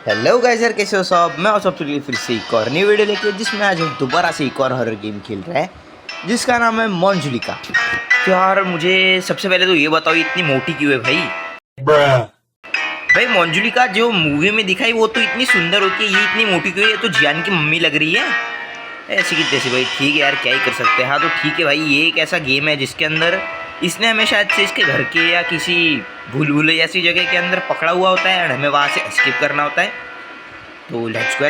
Hello guys यार, कैसे हो सब। मैं और सब चलिए फिर से एक और नई वीडियो लेके, जिसमें आज हम दोबारा से एक और हॉरर गेम खेल रहे हैं जिसका नाम है मंजुलिका। तो यार मुझे सबसे पहले तो ये बताओ, इतनी मोटी क्यों है भाई? भाई मंजुलिका जो मूवी में दिखाई वो तो इतनी सुंदर होती है, ये इतनी मोटी क्यों है? ये तो जियान की मम्मी लग रही है ऐसी की तैसी। भाई ठीक है यार, क्या ही कर सकते हैं। हाँ तो ठीक है भाई, ये एक ऐसा गेम है जिसके अंदर इसने हमें शायद से इसके घर के या किसी भूल भुलैया ऐसी जगह के अंदर पकड़ा हुआ होता है और हमें वहाँ से एस्केप करना होता है। तो लेट्स गो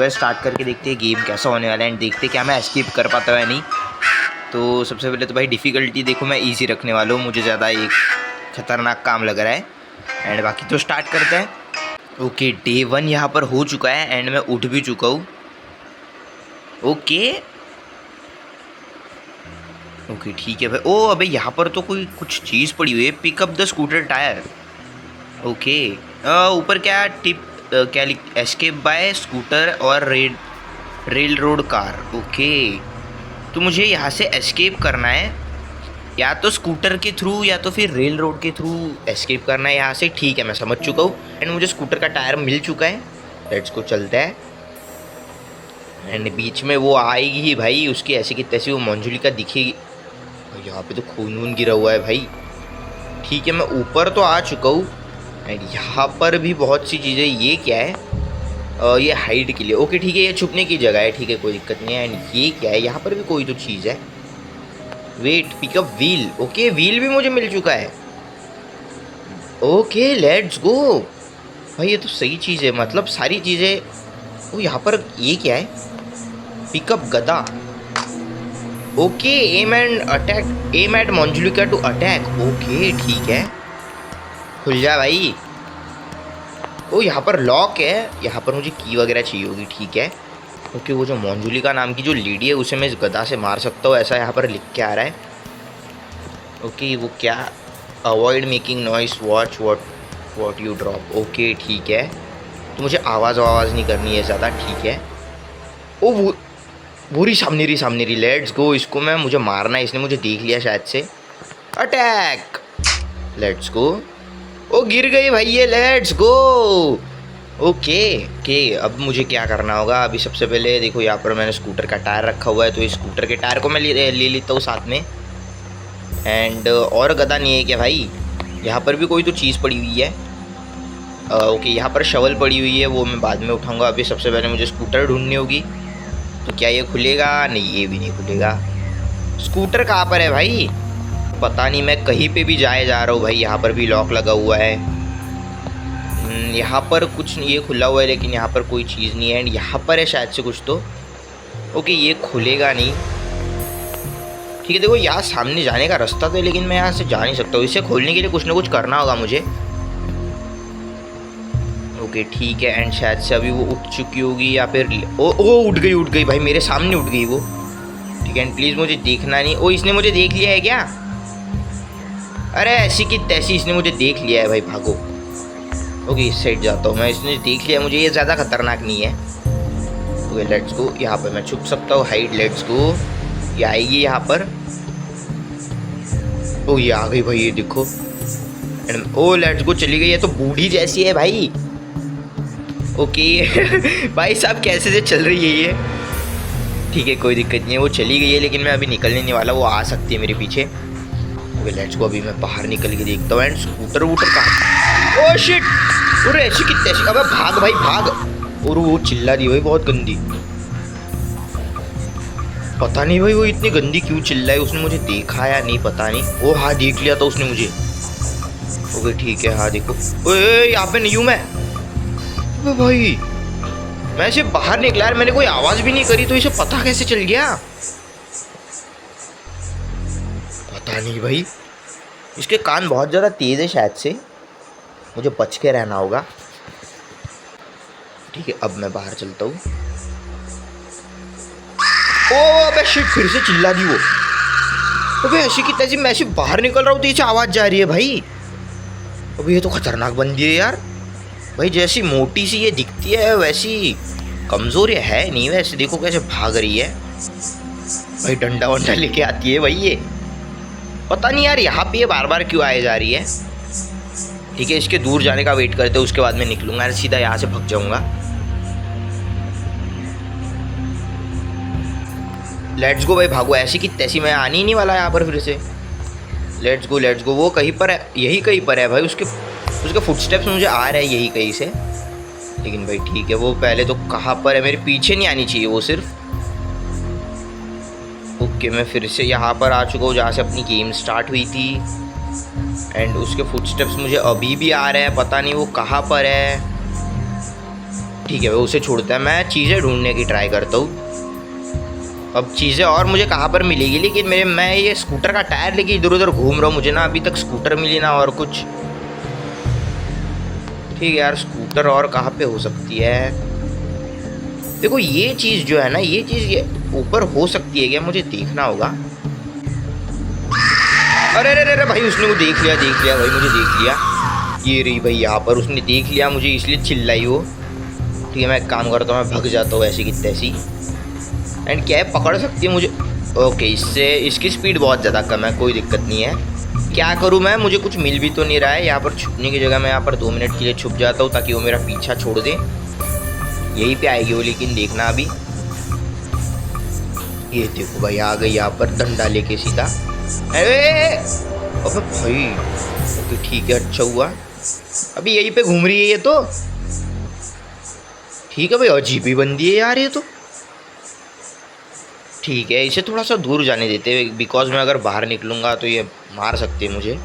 स्टार्ट करके देखते हैं गेम कैसा होने वाला है एंड देखते हैं क्या मैं एस्केप कर पाता हूँ या नहीं। तो सबसे पहले तो भाई डिफ़िकल्टी देखो, मैं इजी रखने वाला हूँ, मुझे ज़्यादा एक ख़तरनाक काम लग रहा है। एंड बाकी तो स्टार्ट करते हैं। ओके, डे 1 यहाँ पर हो चुका है एंड मैं उठ भी चुका हूँ। ओके ओके ठीक है भाई। ओ अबे यहाँ पर तो कोई कुछ चीज़ पड़ी हुई है, pick up the scooter tyre. Okay ऊपर क्या टिप क्या लिख, एस्केप बाय स्कूटर और रेल रोड कार। ओके तो मुझे यहाँ से एस्केप करना है, या तो स्कूटर के थ्रू या तो फिर रेल रोड के थ्रू एस्केप करना है यहाँ से। ठीक है, मैं समझ चुका हूँ एंड मुझे स्कूटर का टायर मिल चुका है। लेट्स को चलता है एंड बीच में वो आएगी ही भाई, उसकी ऐसी की तैसी वो मंजुलिका दिखेगी। यहाँ पे तो खून वून गिरा हुआ है भाई। ठीक है, मैं ऊपर तो आ चुका हूँ एंड यहाँ पर भी बहुत सी चीज़ें। ये क्या है? ये हाइड के लिए। ओके ठीक है, ये छुपने की जगह है। ठीक है, कोई दिक्कत नहीं है। एंड ये क्या है? यहाँ पर भी कोई तो चीज़ है। Wait, pickup wheel. Okay wheel भी मुझे मिल चुका है। ओके लेट्स गो भाई, ये तो सही चीज़ है, मतलब सारी चीज़ें। ओ यहाँ पर ये क्या है? पिकअप गदा। Okay aim and attack, aim at Manjulika to attack. Okay ठीक है, खुल जा भाई। ओ यहाँ पर लॉक है, यहाँ पर मुझे की वगैरह चाहिए होगी। ठीक है ओके, वो जो मंजुलिका नाम की जो लेडी है उसे मैं इस गदा से मार सकता हूँ, ऐसा यहाँ पर लिख के आ रहा है। ओके वो क्या? Avoid making noise, watch what you drop. Okay ठीक है, तो मुझे आवाज़ नहीं करनी है ज़्यादा। ठीक है। ओ वो सामने रही। लेट्स गो, इसको मुझे मारना है, इसने मुझे देख लिया शायद से। अटैक। Let's go. ओ गिर गई भाई ये। Let's go. ओके अब मुझे क्या करना होगा? अभी सबसे पहले देखो, यहाँ पर मैंने स्कूटर का टायर रखा हुआ है, तो इस स्कूटर के टायर को मैं ले लेता हूँ साथ में। एंड और गदा नहीं है क्या भाई? यहाँ पर भी कोई तो चीज़ पड़ी हुई है। ओके यहाँ पर शवल पड़ी हुई है, वो मैं बाद में उठाऊँगा। अभी सबसे पहले मुझे स्कूटर ढूंढनी होगी। तो क्या ये खुलेगा? नहीं, ये भी नहीं खुलेगा। स्कूटर कहाँ पर है भाई? पता नहीं, मैं कहीं पे भी जा रहा हूँ भाई। यहाँ पर भी लॉक लगा हुआ है। यहाँ पर कुछ नहीं, ये खुला हुआ है लेकिन यहाँ पर कोई चीज़ नहीं है। एंड यहाँ पर है शायद से कुछ तो। ओके ये खुलेगा नहीं। ठीक है, देखो यहाँ सामने जाने का रास्ता तो है लेकिन मैं यहाँ से जा नहीं सकता हूँ। इसे खोलने के लिए कुछ ना कुछ करना होगा मुझे। ओके ठीक है, एंड शायद से अभी वो उठ चुकी होगी या फिर ओ उठ गई भाई, मेरे सामने उठ गई वो। ठीक है, एंड प्लीज़ मुझे देखना नहीं। ओ इसने मुझे देख लिया है क्या? अरे ऐसी की तैसी, इसने मुझे देख लिया है भाई, भागो। ओके इस साइड जाता हूँ मैं, इसने देख लिया मुझे, ये ज़्यादा खतरनाक नहीं है। ओके लेट्स गो, यहाँ पर मैं छुप सकता हूँ, हाइड। लेट्स गो, ये आएगी यहाँ पर। ओ ये आ गई भाई, ये देखो। ओ लेट्स गो, चली गई है। तो बूढ़ी जैसी है भाई। ओके भाई साहब कैसे से चल रही है ये? ठीक है कोई दिक्कत नहीं है, वो चली गई है लेकिन मैं अभी निकलने नहीं वाला, वो आ सकती है मेरे पीछे। ओके लेट्स गो, अभी मैं बाहर निकल के देखता हूँ। एंड स्कूटर वूटर कहाँ? ओह शिट, अरे ऐसी कितने ऐसी। अबे भाग भाई भाग। और वो चिल्ला रही भाई बहुत गंदी। पता नहीं भाई वो इतनी गंदी क्यों चिल्लाई, उसने मुझे देखा या नहीं पता नहीं। ओ हाँ देख लिया था उसने मुझे। ओके ठीक है, हाँ देखो। ओए यहाँ पे नहीं हूँ मैं। अबे भाई मैं इसे बाहर निकला यार, मैंने कोई आवाज़ भी नहीं करी, तो इसे पता कैसे चल गया? पता नहीं भाई, इसके कान बहुत ज़्यादा तेज़ है शायद से, मुझे बच के रहना होगा। ठीक है अब मैं बाहर चलता हूँ। ओ अबे शिट, फिर से चिल्ला दी वो। अबे ऐसी की तैसी, मैं ऐसे बाहर निकल रहा हूँ तो इसे आवाज़ जा रही है भाई। अबे ये तो खतरनाक बंदी है यार भाई, जैसी मोटी सी ये दिखती है वैसी कमज़ोर ये है नहीं। वैसे देखो कैसे भाग रही है भाई, डंडा वंडा लेके आती है भाई ये। पता नहीं यार यहाँ पे ये बार बार क्यों आए जा रही है। ठीक है, इसके दूर जाने का वेट करते हैं, उसके बाद मैं निकलूंगा। यार सीधा यहाँ से भग जाऊंगा। लेट्स गो भाई, भागो। ऐसी की तैसी मैं आने ही नहीं वाला यहाँ पर फिर से। Let's go. वो कहीं पर है, यही कहीं पर है भाई। उसके फुटस्टेप्स मुझे आ रहे हैं यही कहीं से। लेकिन भाई ठीक है, वो पहले तो कहाँ पर है, मेरे पीछे नहीं आनी चाहिए वो सिर्फ। ओके, मैं फिर से यहाँ पर आ चुका हूँ जहाँ से अपनी गेम स्टार्ट हुई थी। एंड उसके फुटस्टेप्स मुझे अभी भी आ रहे हैं, पता नहीं वो कहाँ पर है। ठीक है, वो उसे छोड़ता है, मैं चीज़ें ढूंढने की ट्राई करता हूँ। अब चीज़ें और मुझे कहाँ पर मिलेगी, लेकिन मैं ये स्कूटर का टायर लेके इधर उधर घूम रहा हूँ। मुझे ना अभी तक स्कूटर मिली ना और कुछ। ठीक है यार, स्कूटर और कहाँ पे हो सकती है। देखो ये चीज़ जो है ना, ये चीज़ ये ऊपर हो सकती है क्या, मुझे देखना होगा। अरे अरे अरे भाई, उसने वो देख लिया भाई, मुझे देख लिया। ये रही भाई यहाँ पर, उसने देख लिया मुझे, इसलिए चिल्लाई वो। ठीक है, मैं एक काम करता हूँ, मैं भग जाता हूँ ऐसी की तैसी। एंड क्या है, पकड़ सकती है मुझे। ओके, इसकी स्पीड बहुत ज़्यादा कम है, कोई दिक्कत नहीं है। क्या करूँ मैं, मुझे कुछ मिल भी तो नहीं रहा है। यहाँ पर छुपने की जगह मैं यहाँ पर 2 मिनट के लिए छुप जाता हूँ ताकि वो मेरा पीछा छोड़ दे। यहीं पे आएगी वो, लेकिन देखना अभी। ये देखो भाई, आ गई यहाँ पर डंडा लेके सीधा। अबे भाई, ओके ठीक है, अच्छा हुआ। अभी यहीं पे घूम रही है ये तो। ठीक है भाई, अजीब ही बंदी है यार ये तो। ठीक है, इसे थोड़ा सा दूर जाने देते हैं, बिकॉज मैं अगर बाहर निकलूंगा तो ये मार सकते हैं मुझे।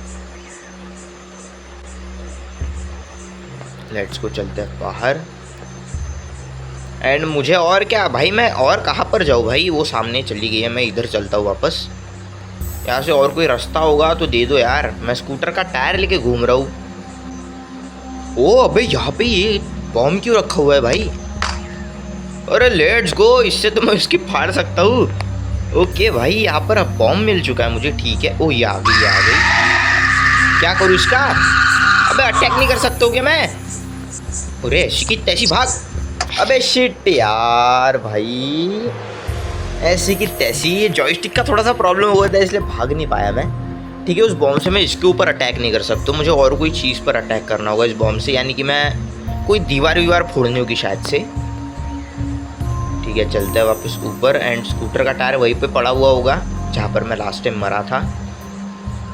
लेट्स को चलते हैं बाहर। एंड मुझे और क्या भाई, मैं और कहाँ पर जाऊँ भाई, वो सामने चली गई है। मैं इधर चलता हूँ वापस। यहाँ से और कोई रास्ता होगा तो दे दो यार, मैं स्कूटर का टायर लेके घूम रहा हूँ। ओ अबे, यहाँ पे ये बॉम्ब क्यों रखा हुआ है भाई। अरे लेट्स गो, इससे तो मैं इसकी फाड़ सकता हूँ। ओके भाई, यहाँ पर अब बॉम्ब मिल चुका है मुझे। ठीक है, ओ ये आ गई। क्या करूँ इसका। अबे अटैक नहीं कर सकता हूँ क्या मैं। अरे ऐसी की तैसी भाग। अबे शिट यार भाई, ऐसी की तैसी। जॉयस्टिक का थोड़ा सा प्रॉब्लम हो गया था, इसलिए भाग नहीं पाया मैं। ठीक है, उस बॉम्ब से मैं इसके ऊपर अटैक नहीं कर सकता, मुझे और कोई चीज़ पर अटैक करना होगा इस बॉम्ब से। यानी कि मैं कोई दीवार फोड़नी होगी शायद से। ठीक है, चलते हैं वापस ऊपर। एंड स्कूटर का टायर वहीं पे पड़ा हुआ होगा जहाँ पर मैं लास्ट टाइम मरा था।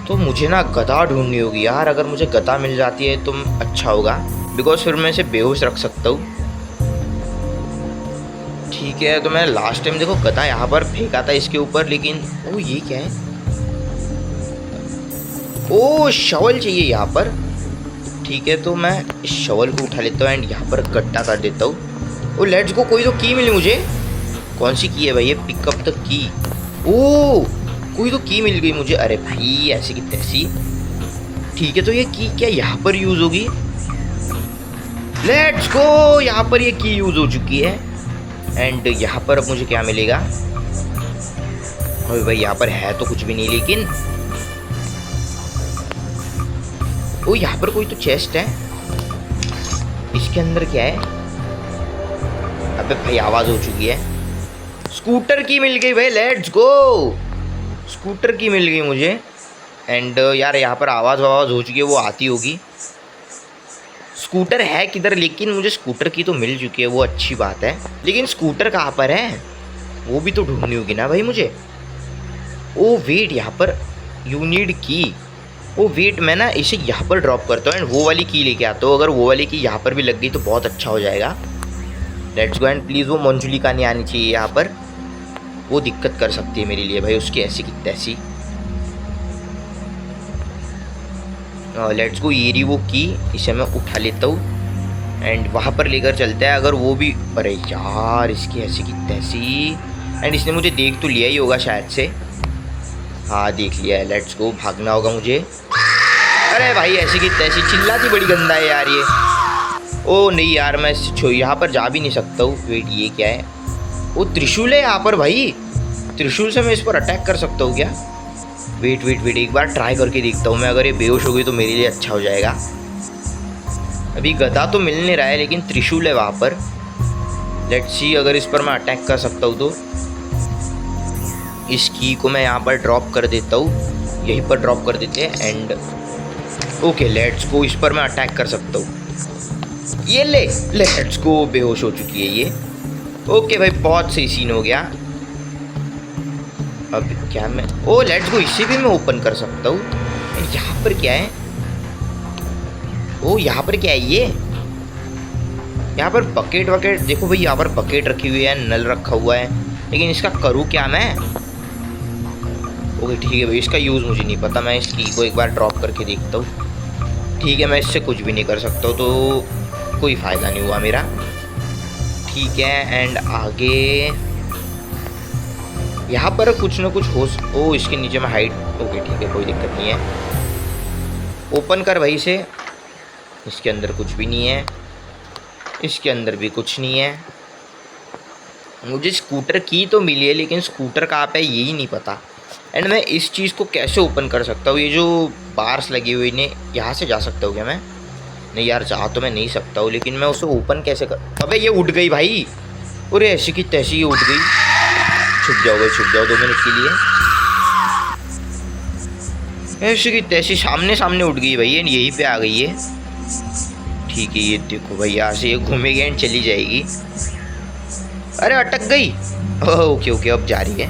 तो मुझे ना गदा ढूंढनी होगी यार। अगर मुझे गदा मिल जाती है तो अच्छा होगा, बिकॉज फिर मैं इसे बेहोश रख सकता हूँ। ठीक है, तो मैंने लास्ट टाइम देखो गदा यहाँ पर फेंका था इसके ऊपर, लेकिन ओ ये क्या है। ओ शवल चाहिए यहाँ पर। ठीक है, तो मैं इस शवल को उठा लेता हूँ एंड यहाँ पर गड्ढा कर देता हूँ। ओ लेट्स गो, कोई तो की मिली मुझे। कौन सी की है भाई, ये पिकअप द की। ओ कोई तो की मिल गई मुझे। अरे भाई ऐसी की तैसी। ठीक है, तो ये की क्या यहाँ पर यूज़ होगी। लेट्स गो, यहाँ पर ये की यूज़ हो चुकी है। एंड यहाँ पर अब मुझे क्या मिलेगा। अरे भाई यहाँ पर है तो कुछ भी नहीं, लेकिन ओ यहाँ पर कोई तो चेस्ट है। इसके अंदर क्या है। अबे भाई आवाज़ हो चुकी है। स्कूटर की मिल गई भाई, लेट्स गो। स्कूटर की मिल गई मुझे। एंड यार यहाँ पर आवाज़ हो चुकी है, वो आती होगी। स्कूटर है किधर, लेकिन मुझे स्कूटर की तो मिल चुकी है, वो अच्छी बात है। लेकिन स्कूटर कहाँ पर है वो भी तो ढूंढनी होगी ना भाई मुझे। ओ वेट, यहाँ पर यू नीड की। ओ वेट, मैं ना इसे यहाँ पर ड्रॉप करता हूँ एंड वो वाली की लेके आता हूँ। अगर वो वाली की यहाँ पर भी लग गई तो बहुत अच्छा हो जाएगा। Let's go. एंड प्लीज़ वो मंजुलिका नहीं आनी चाहिए यहाँ पर, वो दिक्कत कर सकती है मेरे लिए भाई, उसकी ऐसी की तैसी। लेट्स गो, ये रही वो की, इसे मैं उठा लेता हूँ एंड वहाँ पर लेकर चलते हैं। अगर वो भी, अरे यार इसकी ऐसी की तैसी। एंड इसने मुझे देख तो लिया ही होगा शायद से। हाँ देख लिया है। लेट्स गो, भागना होगा मुझे। अरे भाई ऐसी की तैसी, चिल्लाती बड़ी गंदा है यार ये। ओ नहीं यार, मैं यहाँ पर जा भी नहीं सकता हूँ। वेट, ये क्या है। वो त्रिशूल है यहाँ पर भाई। त्रिशूल से मैं इस पर अटैक कर सकता हूँ क्या। वेट वेट वेट, एक बार ट्राई करके देखता हूँ मैं। अगर ये बेहोश हो गई तो मेरे लिए अच्छा हो जाएगा। अभी गदा तो मिल नहीं रहा है, लेकिन त्रिशूल है वहाँ पर। लेट्स सी, अगर इस पर मैं अटैक कर सकता हूँ तो। इस की को मैं यहाँ पर ड्रॉप कर देता हूँ, यहीं पर ड्रॉप कर देते हैं। एंड ओके लेट्स गो, इस पर मैं अटैक कर सकता हूँ। ये लेट्स गो, बेहोश हो चुकी है ये। ओके भाई बहुत सही सीन हो गया। अब क्या मैं, ओ लेट्स गो, इसे भी मैं ओपन कर सकता हूँ। यहाँ पर क्या है? ओ यहाँ पर क्या है ये? यहाँ पर बकेट वकेट देखो भाई, यहाँ पर बकेट रखी हुई है, नल रखा हुआ है, लेकिन इसका करूँ क्या मैं? ओके ठीक है भाई, इसका यूज़ मुझे नहीं पता, मैं इस की को एक बार ड्रॉप करके देखता हूँ। ठीक है, मैं इससे कुछ भी नहीं कर सकता हूँ, तो कोई फ़ायदा नहीं हुआ मेरा। ठीक है, एंड आगे यहाँ पर कुछ ना कुछ हो। ओ इसके नीचे में हाइट, ओके ठीक है कोई दिक्कत नहीं है। ओपन कर भाई से। इसके अंदर कुछ भी नहीं है, इसके अंदर भी कुछ नहीं है। मुझे स्कूटर की तो मिली है, लेकिन स्कूटर कहाँ पे है यही नहीं पता। एंड मैं इस चीज़ को कैसे ओपन कर सकता हूँ? ये जो बार्स लगी हुई ने, यहाँ से जा सकता हूँ क्या मैं? नहीं यार, जा तो मैं नहीं सकता हूँ, लेकिन मैं उसे ओपन कैसे कर? अबे ये उठ गई भाई, अरे ऐसी की तैसी ये उठ गई। छुप जाओ भाई, छुप जाओ 2 मिनट के लिए। ऐसी की तैसी सामने सामने उठ गई भाई, यहीं पे आ गई है। ठीक है, ये देखो भाई, यहाँ से ये घूमेगी एंड चली जाएगी। अरे अटक गई। ओके ओके, अब जा रही है।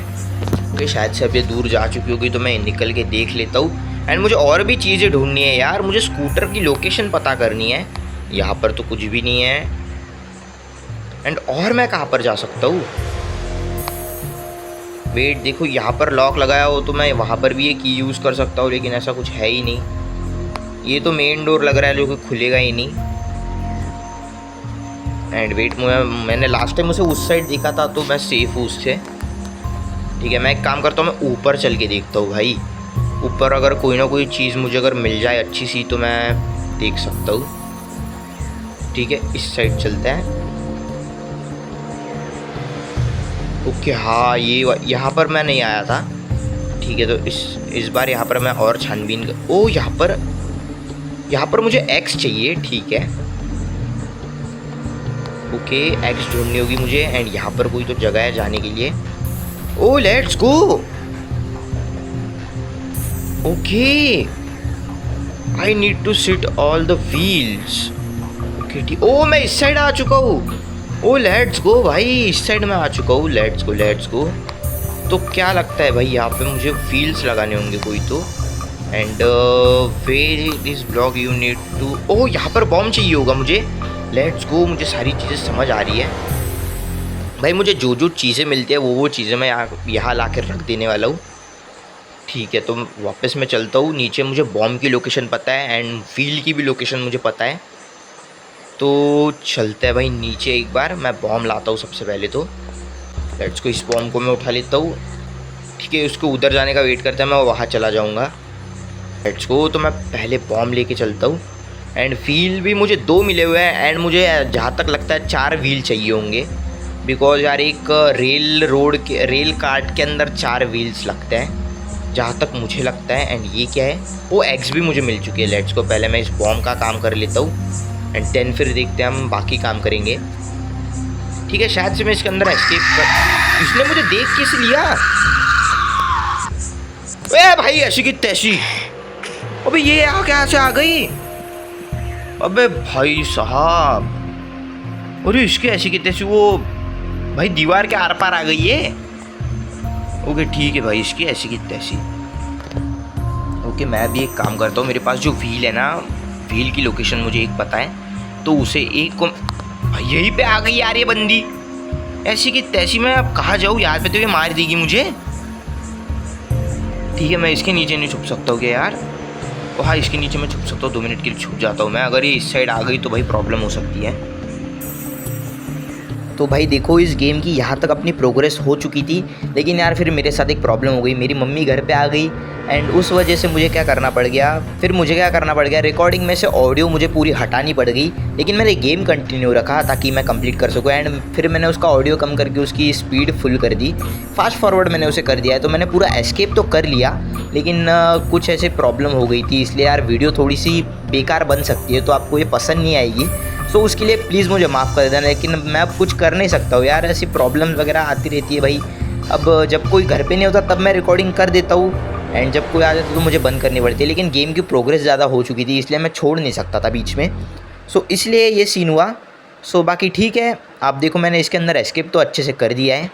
ओके शायद से अब ये दूर जा चुकी होगी, तो मैं निकल के देख लेता हूँ। एंड मुझे और भी चीज़ें ढूंढनी है यार, मुझे स्कूटर की लोकेशन पता करनी है। यहाँ पर तो कुछ भी नहीं है। एंड और मैं कहाँ पर जा सकता हूँ? वेट, देखो यहाँ पर लॉक लगाया हो तो मैं वहाँ पर भी ये की यूज़ कर सकता हूँ, लेकिन ऐसा कुछ है ही नहीं। ये तो मेन डोर लग रहा है जो कि खुलेगा ही नहीं। एंड वेट, मैंने लास्ट टाइम उसे उस साइड देखा था, तो मैं सेफ हूँ उससे। ठीक है, मैं एक काम करता हूँ, मैं ऊपर चल के देखता हूँ भाई। ऊपर अगर कोई ना कोई चीज़ मुझे अगर मिल जाए अच्छी सी, तो मैं देख सकता हूँ। ठीक है, इस साइड चलते हैं। ओके हाँ, ये यहाँ पर मैं नहीं आया था। ठीक है, तो इस बार यहाँ पर मैं और छानबीन ओ यहाँ पर मुझे एक्स चाहिए। ठीक है, ओके एक्स ढूंढनी होगी मुझे। एंड यहाँ पर कोई तो जगह है जाने के लिए। Oh let's go. Okay, I need to sit all the wheels. Okay ठीक, ओ मैं इस साइड आ चुका हूँ। ओ लेट्स गो भाई, इस साइड में आ चुका हूँ। Let's go let's go. तो क्या लगता है भाई, यहाँ पे मुझे व्हील्स लगाने होंगे कोई तो। And where this block you need to, ओ यहाँ पर बॉम्ब चाहिए होगा मुझे। लेट्स गो, मुझे सारी चीज़ें समझ आ रही है भाई। मुझे जो जो चीज़ें मिलती है वो चीज़ें मैं यहाँ ला कर रख देने वाला हूँ। ठीक है, तो वापस मैं चलता हूँ नीचे। मुझे बॉम्ब की लोकेशन पता है एंड व्हील की भी लोकेशन मुझे पता है, तो चलते हैं भाई नीचे। एक बार मैं बॉम्ब लाता हूँ सबसे पहले तो। लेट्स गो, इस बॉम्ब को मैं उठा लेता हूँ। ठीक है, उसको उधर जाने का वेट करता है, मैं वहाँ चला जाऊँगा। लेट्स गो, तो मैं पहले बॉम्ब लेके चलता हूँ। एंड व्हील भी मुझे 2 मिले हुए हैं, एंड मुझे जहाँ तक लगता है 4 व्हील चाहिए होंगे, बिकॉज यार एक रेल कार्ट के अंदर 4 व्हील्स लगते हैं जहाँ तक मुझे लगता है। एंड ये क्या है? वो एग्स भी मुझे मिल चुकी है। लेट्स गो, पहले मैं इस बॉम्ब का काम कर लेता हूँ एंड देन फिर देखते हैं हम बाकी काम करेंगे। ठीक है, शायद से मैं इसके अंदर एस्केप कर। इसने मुझे देख किस लिया? ए भाई ऐसी की तैसी। अबे ये क्या से आ गई? अबे भाई साहब, अरे इसके ऐसी की तैसी वो भाई दीवार के आर पार आ गई है। ओके ठीक है भाई, इसकी ऐसी की तैसी। ओके, मैं भी एक काम करता हूँ। मेरे पास जो व्हील है ना, व्हील की लोकेशन मुझे एक पता है, तो उसे एक को यहीं पे आ गई यार ये बंदी। ऐसी की तैसी मैं अब कहाँ जाऊँ यार? पे तो ये मार देगी मुझे। ठीक है, मैं इसके नीचे नहीं छुप सकता हूँ क्या यार? ओ हाँ, इसके नीचे मैं छुप सकता हूँ। 2 मिनट के लिए छुप जाता हूँ मैं। अगर ये इस साइड आ गई तो भाई प्रॉब्लम हो सकती है। तो भाई देखो, इस गेम की यहाँ तक अपनी प्रोग्रेस हो चुकी थी, लेकिन यार फिर मेरे साथ एक प्रॉब्लम हो गई। मेरी मम्मी घर पे आ गई एंड उस वजह से मुझे क्या करना पड़ गया, रिकॉर्डिंग में से ऑडियो मुझे पूरी हटानी पड़ गई। लेकिन मैंने गेम कंटिन्यू रखा ताकि मैं कंप्लीट कर सकूँ। एंड फिर मैंने उसका ऑडियो कम करके उसकी स्पीड फुल कर दी, फास्ट फॉरवर्ड मैंने उसे कर दिया है। तो मैंने पूरा एस्केप तो कर लिया, लेकिन कुछ ऐसे प्रॉब्लम हो गई थी, इसलिए यार वीडियो थोड़ी सी बेकार बन सकती है, तो आपको ये पसंद नहीं आएगी। सो उसके लिए प्लीज़ मुझे माफ़ कर देना। लेकिन मैं अब कुछ कर नहीं सकता हूँ यार, ऐसी प्रॉब्लम्स वगैरह आती रहती है भाई। अब जब कोई घर पे नहीं होता तब मैं रिकॉर्डिंग कर देता हूँ, एंड जब कोई आ जाता तो मुझे बंद करनी पड़ती है, लेकिन गेम की प्रोग्रेस ज़्यादा हो चुकी थी इसलिए मैं छोड़ नहीं सकता था बीच में। सो इसलिए ये सीन हुआ। सो बाकी ठीक है, आप देखो मैंने इसके अंदर एस्केप तो अच्छे से कर दिया है।